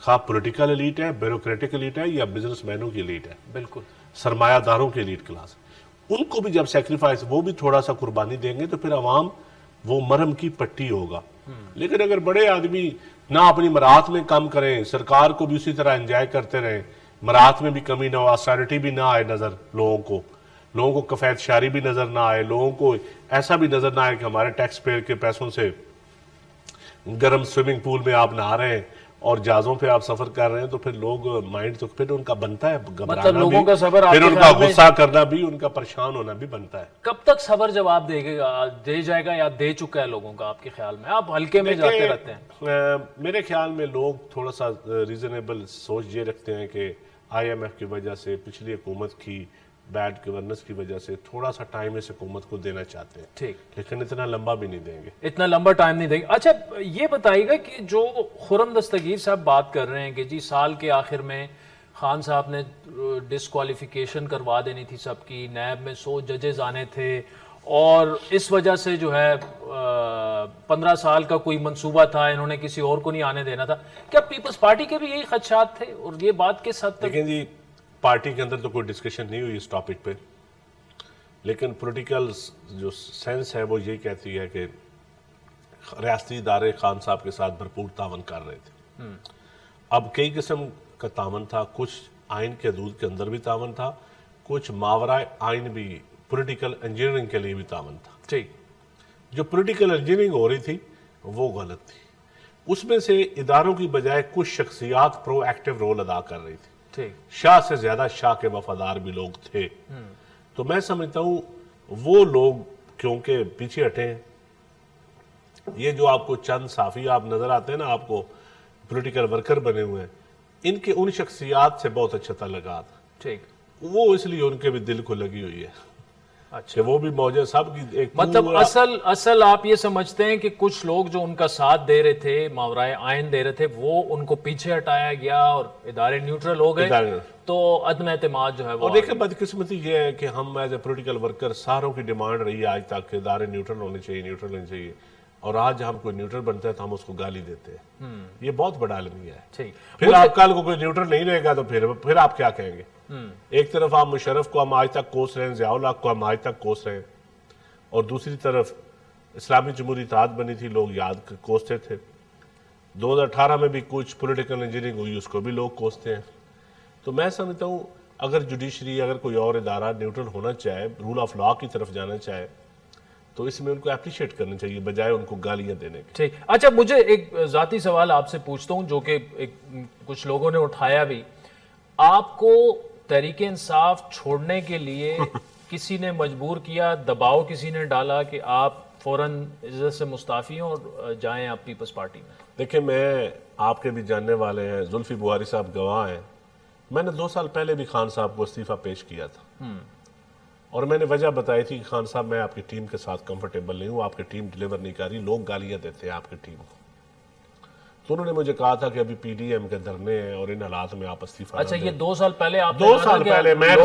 खा पॉलिटिकल एलीट है, ब्यूरोक्रेटिक एलीट है या बिजनेसमैनों की एलीट है, बिल्कुल सरमायादारों की एलीट क्लास, उनको भी जब सेक्रीफाइस वो भी थोड़ा सा कुर्बानी देंगे तो फिर अवाम वो मरहम की पट्टी होगा। लेकिन अगर बड़े आदमी ना अपनी मराहत में कम करें, सरकार को भी उसी तरह एंजॉय करते रहें, मराहत में भी कमी ना हो, ऑस्टेरिटी भी ना आए नजर लोगों को कफैत शारी भी नजर ना आए, लोगों को ऐसा भी नजर ना आए कि हमारे टैक्स पेयर के पैसों से गर्म स्विमिंग पूल में आप नहा रहे हैं और जहाजों पे आप सफर कर रहे हैं, तो फिर लोग माइंड तो फिर उनका बनता है घबराना, मतलब लोगों का सबर, फिर उनका गुस्सा करना भी, उनका परेशान होना भी बनता है। कब तक सबर जवाब दे जाएगा या दे चुका है लोगों का आपके ख्याल में? आप हल्के में जाते रहते हैं। मेरे ख्याल में लोग थोड़ा सा रीजनेबल सोच ये रखते हैं कि IMF की वजह से, पिछली हुकूमत की बैड गवर्नेंस की वजह से थोड़ा सा टाइम इस हुकूमत को देना चाहते हैं, ठीक, लेकिन इतना लंबा भी नहीं देंगे, इतना लंबा टाइम नहीं देंगे। अच्छा, ये बताइएगा कि जो खुर्रम दस्तगीर साहब बात कर रहे हैं कि जी साल के आखिर में खान साहब ने डिस्क्वालिफिकेशन करवा देनी थी सबकी, नैब में 100 जजेस आने थे और इस वजह से जो है 15 साल का कोई मंसूबा था, इन्होंने किसी और को नहीं आने देना था। क्या पीपल्स पार्टी के भी यही खदशात थे और ये बात किस हद तक? जी पार्टी के अंदर तो कोई डिस्कशन नहीं हुई इस टॉपिक पे, लेकिन पॉलिटिकल जो सेंस है वो यही कहती है कि रियासती इदारे खान साहब के साथ भरपूर तावन कर रहे थे। अब कई किस्म का तावन था, कुछ आइन के हदूद के अंदर भी तावन था, कुछ मावरा आइन भी पॉलिटिकल इंजीनियरिंग के लिए भी तावन था। ठीक, जो पॉलिटिकल इंजीनियरिंग हो रही थी वो गलत थी, उसमें से इदारों की बजाय कुछ शख्सियात प्रोएक्टिव रोल अदा कर रही थी। शाह से ज्यादा शाह के वफादार भी लोग थे। तो मैं समझता हूं वो लोग क्योंकि पीछे हटे हैं, ये जो आपको चंद साफी आप नजर आते हैं ना, आपको पॉलिटिकल वर्कर बने हुए हैं, इनके उन शख्सियात से बहुत अच्छा ताल्लुकात। ठीक, वो इसलिए उनके भी दिल को लगी हुई है। अच्छा, वो भी मौजूद सब की एक मतलब असल आप ये समझते हैं कि कुछ लोग जो उनका साथ दे रहे थे, मावराए आयन दे रहे थे, वो उनको पीछे हटाया गया और इदारे न्यूट्रल हो गए, तो अदम एतमाद जो है वो। और देखिए बदकिस्मती ये है कि हम एज ए पॉलिटिकल वर्कर सारों की डिमांड रही है आज तक कि इदारे न्यूट्रल होने चाहिए, और आज हम कोई न्यूट्रल बनता है तो हम उसको गाली देते हैं। ये बहुत बड़ा अलमिया है। ठीक, फिर आप कल को कोई न्यूट्रल नहीं रहेगा तो फिर आप क्या कहेंगे? एक तरफ आप मुशर्रफ को हम आज तक कोस रहे हैं, ज़ियाउल हक को हम आज तक कोस रहे हैं, और दूसरी तरफ इस्लामी जमहूरी इत्तेहाद बनी थी, लोग याद कोसते थे। 2018 में भी कुछ पॉलिटिकल इंजीनियरिंग हुई, उसको भी लोग कोसते हैं। तो मैं समझता हूँ अगर जुडिशरी, अगर कोई और इदारा न्यूट्रल होना चाहे, रूल ऑफ लॉ की तरफ जाना चाहे, तो इसमें उनको एप्रिशिएट करना चाहिए बजाय उनको गालियां देने के। ठीक, अच्छा मुझे एक जाती सवाल आपसे पूछता हूँ जो कि कुछ लोगों ने उठाया भी। आपको तहरीक इंसाफ छोड़ने के लिए किसी ने मजबूर किया, दबाव किसी ने डाला कि आप फौरन इज्जत से मुस्ताफ़ी हों और जाएं आप पीपल्स पार्टी में? देखिए, मैं आपके भी जानने वाले हैं, जुल्फी बुखारी साहब गवाह हैं, मैंने 2 साल पहले भी खान साहब को इस्तीफा पेश किया था और मैंने वजह बताई थी कि खान साहब मैं आपकी टीम के साथ कंफर्टेबल नहीं हूँ, आपकी टीम डिलीवर नहीं कर रही, लोग गालियां देते हैं आपकी टीम को। तो उन्होंने मुझे कहा था कि अभी पीडीएम के धरने हैं और इन हालात में आप इस्तीफा। अच्छा, ये 2 साल पहले आप 2 साल पहले मैं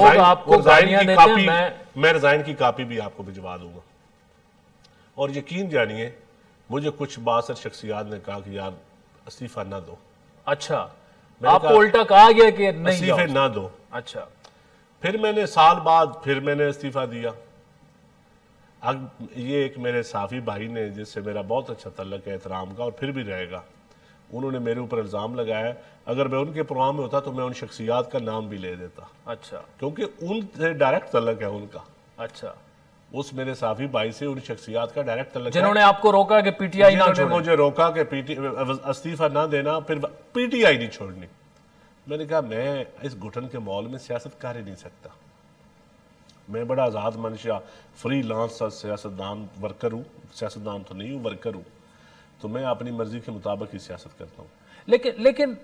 रिजाइन की कॉपी भी आपको भिजवा दूंगा। और यकीन जानिए, मुझे कुछ बासर शख्सियात ने कहा कि यार इस्तीफा ना दो। अच्छा, आपको उल्टा कहा गया कि नहीं इस्तीफे ना दो? अच्छा, फिर मैंने साल बाद फिर मैंने इस्तीफा दिया। अब ये एक मेरे साफी भाई ने, जिससे मेरा बहुत अच्छा तल्लक है एहतराम का और फिर भी रहेगा, उन्होंने मेरे ऊपर इल्ज़ाम लगाया, अगर मैं उनके प्रोग्राम में होता तो मैं उन शख्सियात का नाम भी ले देता। अच्छा, क्योंकि उनसे डायरेक्ट तल्लक है उनका। अच्छा, उस मेरे साफी भाई से उन शख्सियात का डायरेक्ट तल्लक, जिन्होंने आपको रोका कि पीटीआई ना छोड़े। मुझे रोका कि इस्तीफा ना देना, फिर पीटीआई नहीं छोड़नी। मैंने कहा मैं इस घुटन के माहौल में सियासत कर ही नहीं सकता। मैं बड़ा आज़ाद मंशा फ्री लांस सियासतदान वर्कर हूँ, सियासतदान तो नहीं हूँ, वर्कर हूँ, तो मैं अपनी मर्जी के मुताबिक ही सियासत करता हूँ। लेकिन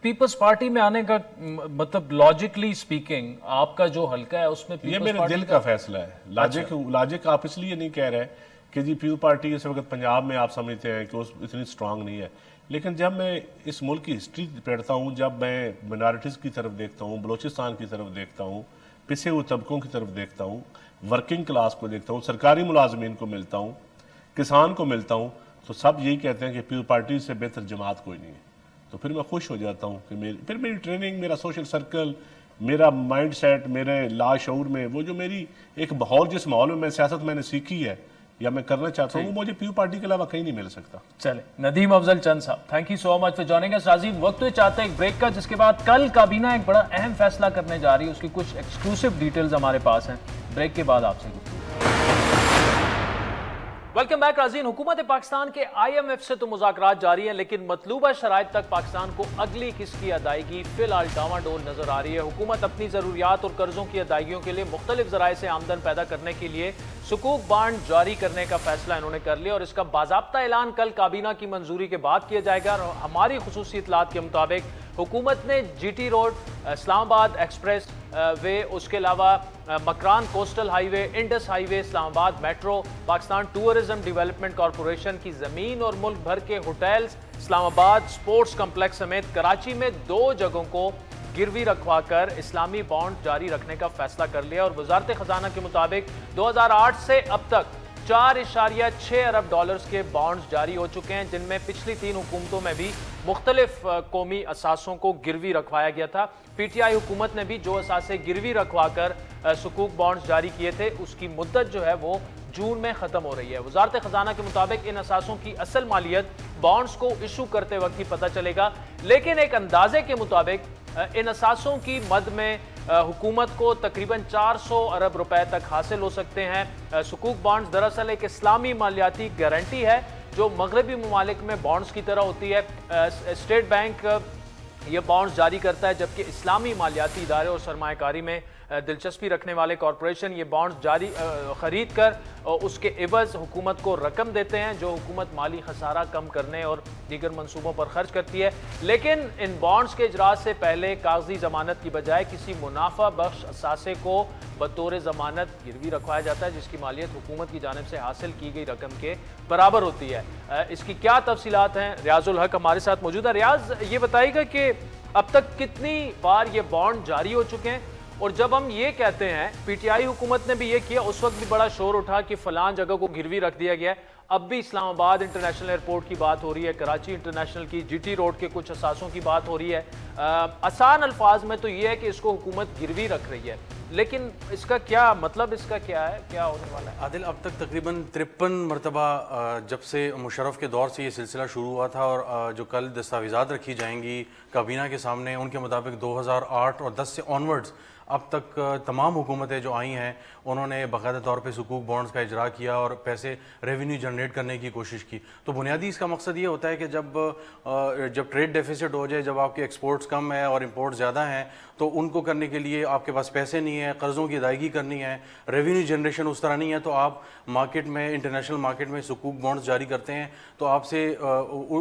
पीपल्स पार्टी में आने का मतलब लॉजिकली स्पीकिंग आपका जो हल्का है उसमें ये मेरे दिल का फैसला है। लॉजिक आप इसलिए नहीं कह रहे कि जी पीपल्स पार्टी इस वक्त पंजाब में आप समझते हैं कि इतनी स्ट्रांग नहीं है, लेकिन जब मैं इस मुल्क की हिस्ट्री पढ़ता हूँ, जब मैं माइनॉरिटीज़ की तरफ देखता हूँ, बलोचिस्तान की तरफ देखता हूँ, पिछे हुए तबकों की तरफ देखता हूँ, वर्किंग क्लास को देखता हूँ, सरकारी मुलाजमीन को मिलता हूँ, किसान को मिलता हूँ, तो सब यही कहते हैं कि पीपल्स पार्टी से बेहतर जमात कोई नहीं है। तो फिर मैं खुश हो जाता हूँ कि मेरी ट्रेनिंग, मेरा सोशल सर्कल, मेरा माइंड सेट, मेरे लाशऊर में वो जो मेरी एक माहौल, जिस माहौल में मैं सियासत मैंने सीखी है या मैं करना चाहता हूँ, वो मुझे पीपल्स पार्टी के अलावा कहीं नहीं मिल सकता। चले, Nadeem Afzal Chand sahab, thank you so much for joining us. Rajiv, वक्त तो चाहते हैं एक ब्रेक का, जिसके बाद कल काबीना एक बड़ा अहम फैसला करने जा रही है, उसकी कुछ एक्सक्लूसिव डिटेल्स हमारे पास हैं। ब्रेक के बाद आपसे गुफ्तगू। Welcome back Razeen. हुकूमत पाकिस्तान के IMF से तो मुज़ाकरात जारी हैं, लेकिन मतलूबा शराइत तक पाकिस्तान को अगली किस्त की अदायगी फिलहाल डामाडोल नजर आ रही है। हुकूमत अपनी ज़रूरियात और कर्जों की अदायगियों के लिए मुख्तलिफ ज़राए से आमदन पैदा करने के लिए सुकूक बांड जारी करने का फैसला इन्होंने कर लिया और इसका बाज़ाब्ता ऐलान कल काबीना की मंजूरी के बाद किया जाएगा। और हमारी खुसूसी इतलात के मुताबिक हुकूमत ने GT road, Islamabad express way, उसके अलावा Makran coastal highway, Indus highway, Islamabad metro, Pakistan tourism development corporation की ज़मीन और मुल्क भर के होटल्स, इस्लामाबाद स्पोर्ट्स कम्प्लेक्स समेत कराची में 2 जगहों को गिरवी रखवाकर इस्लामी बॉन्ड जारी रखने का फैसला कर लिया। और वजारत खजाना के मुताबिक 2008 से अब तक 4.6 अरब डॉलर्स के बॉन्ड्स जारी हो चुके हैं, जिनमें पिछली 3 हुकूमतों में भी मुख्तलिफ कौमी असासों को गिरवी रखवाया गया था। PTI हुकूमत ने भी जो असासे गिरवी रखवाकर सुकूक बॉन्ड्स जारी किए थे, उसकी मुद्दत जो है वो जून में ख़त्म हो रही है। वजारत खजाना के मुताबिक इन असासों की असल मालियत बॉन्ड्स को इशू करते वक्त ही पता चलेगा, लेकिन एक अंदाजे के मुताबिक इन असासों की मद में हुकूमत को तकरीबन 400 अरब रुपए तक हासिल हो सकते हैं। सुकूक बॉन्ड्स दरअसल एक इस्लामी मालियाती गारंटी है जो मगरबी ममालिक में बॉन्ड्स की तरह होती है। स्टेट बैंक ये बॉन्ड्स जारी करता है, जबकि इस्लामी मालियाती इदारे और सरमायाकारी में दिलचस्पी रखने वाले कॉरपोरेशन ये बॉन्ड्स जारी खरीद कर उसके एवज हुकूमत को रकम देते हैं, जो हुकूमत माली खसारा कम करने और दीगर मंसूबों पर खर्च करती है। लेकिन इन बॉन्ड्स के इजराज से पहले कागजी जमानत की बजाय किसी मुनाफा बख्श असासे को बतौर जमानत गिरवी रखवाया जाता है, जिसकी मालियत हुकूमत की जानिब से हासिल की गई रकम के बराबर होती है। इसकी क्या तफसीलात हैं, रियाजुल हक हमारे साथ मौजूद है। रियाज, ये बताइएगा कि अब तक कितनी बार ये बॉन्ड जारी हो चुके हैं, और जब हम ये कहते हैं, PTI हुकूमत ने भी ये किया, उस वक्त भी बड़ा शोर उठा कि फलां जगह को गिरवी रख दिया गया है, अब भी इस्लामाबाद इंटरनेशनल एयरपोर्ट की बात हो रही है, कराची इंटरनेशनल की, GT रोड के कुछ असासों की बात हो रही है। आसान अल्फाज में तो ये है कि इसको हुकूमत गिरवी रख रही है, लेकिन इसका क्या मतलब, इसका क्या है, क्या होने वाला है? आदिल, अब तक तकरीबन 53 मरतबा जब से मुशर्रफ के दौर से ये सिलसिला शुरू हुआ था, और जो कल दस्तावेज़ात रखी जाएंगी काबीना के सामने, उनके मुताबिक 2008 और 10 से ऑनवर्ड्स अब तक तमाम हुकूमतें जो आई हैं उन्होंने बाकायदा तौर पे सुकूक बॉन्ड्स का इजरा किया और पैसे रेवेन्यू जनरेट करने की कोशिश की। तो बुनियादी इसका मकसद ये होता है कि जब ट्रेड डेफिसिट हो जाए, जब आपके एक्सपोर्ट्स कम है और इंपोर्ट ज़्यादा हैं, तो उनको करने के लिए आपके पास पैसे नहीं है, कर्ज़ों की अदायगी करनी है, रेवेन्यू जनरेशन उस तरह नहीं है, तो आप मार्केट में, इंटरनेशनल मार्केट में सुकूक बॉन्ड्स जारी करते हैं। तो आपसे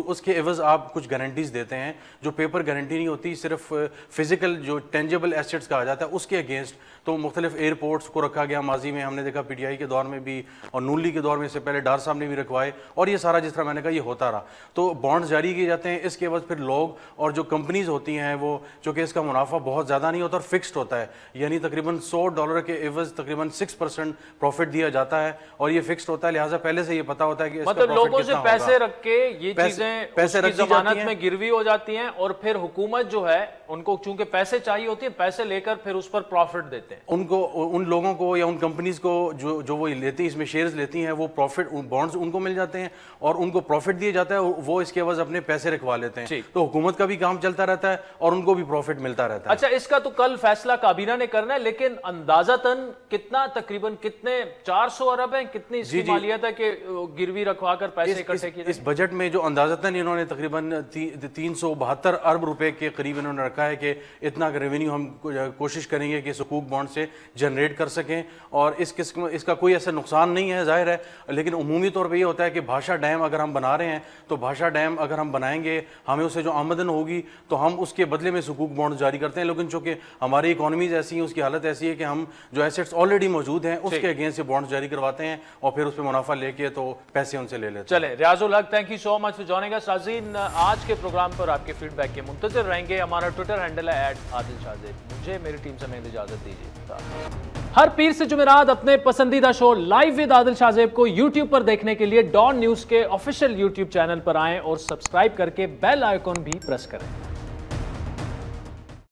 उसके एवज़ आप कुछ गारंटीज़ देते हैं जो पेपर गारंटी नहीं होती, सिर्फ फिजिकल जो टेंजेबल एसेट्स कहा जाता है उसके अगेंस्ट। तो मुख्तलिफ एयरपोर्ट्स को रखा गया, माजी में हमने देखा PTI के दौर में भी और नून लीग के दौर में, इससे पहले डार साहब ने भी रखवाए, और ये सारा जिस तरह मैंने कहा ये होता रहा। तो बॉन्ड्स जारी किए जाते हैं, इसके बाद फिर लोग और जो कंपनीज होती हैं वो, चूँकि इसका मुनाफा बहुत ज़्यादा नहीं होता और फिक्स्ड होता है, यानी तकरीबन $100 के एवज तकरीबन 6% प्रॉफिट दिया जाता है और ये फिक्स्ड होता है, लिहाजा पहले से ये पता होता है कि मतलब लोगों से पैसे रख के ये चीजें पैसे जमानत में गिरवी हो जाती हैं और फिर हुकूमत जो है उनको चूंकि पैसे चाहिए होती है, पैसे लेकर फिर उस पर प्रॉफिट देते हैं उनको, उन लोगों को या उन कंपनीज को जो वो लेती हैं, इसमें शेयर्स लेती हैं, वो प्रॉफिट बॉन्ड्स उनको मिल जाते हैं और उनको प्रॉफिट दिया जाता है, वो इसके एवज अपने पैसे रखवा लेते हैं। तो हुकूमत का भी काम चलता रहता है और उनको भी प्रॉफिट मिलता रहता है। अच्छा, इसका तो कल फैसला काबीना ने करना है, लेकिन अंदाजतन कितना, तकरीबन कितने 400 अरब है, कितनी इसकी मालियत है कि गिरवी रखवा कर पैसे इकट्ठे किए? इस बजट में जो अंदाजतन इन्होंने तकरीबन 372 अरब रुपए के करीब इन्होंने रखा है कि इतना रेवेन्यू हम कोशिश करेंगे कि सुकूक बॉन्ड से जनरेट कर सकें और इसका कोई ऐसा नुकसान नहीं है, जाहिर है। लेकिन उमूमी तौर पे ये होता है कि भाषा डैम अगर हम बना रहे हैं तो भाषा डैम अगर हम बनाएंगे, हमें उससे जो आमदन होगी तो हम उसके बदले में सुकूक बॉन्ड जारी करते हैं। लेकिन चूंकि हमारी इकोनॉमीज ऐसी हैं, उसकी हालत ऐसी है कि हम जो एसेट्स ऑलरेडी मौजूद हैं उसके अगेंस्ट से बॉन्ड जारी करवाते हैं और फिर उस पर मुनाफा लेके तो पैसे उनसे ले लेते हैं। चले, रियाजुल हक, thank you so much for joining अस। नाज़रीन, आज के प्रोग्राम पर आपके फीडबैक के मुंतज़िर रहेंगे। हमारा ट्विटर हैंडल है @आदिल। मुझे मेरी टीम से इजाजत दीजिए। हर पीर से जुमेरात अपने पसंदीदा show live with Adil Shahzeb को YouTube पर देखने के लिए डॉन न्यूज के ऑफिशियल YouTube चैनल पर आएं और सब्सक्राइब करके बेल आइकॉन भी प्रेस करें।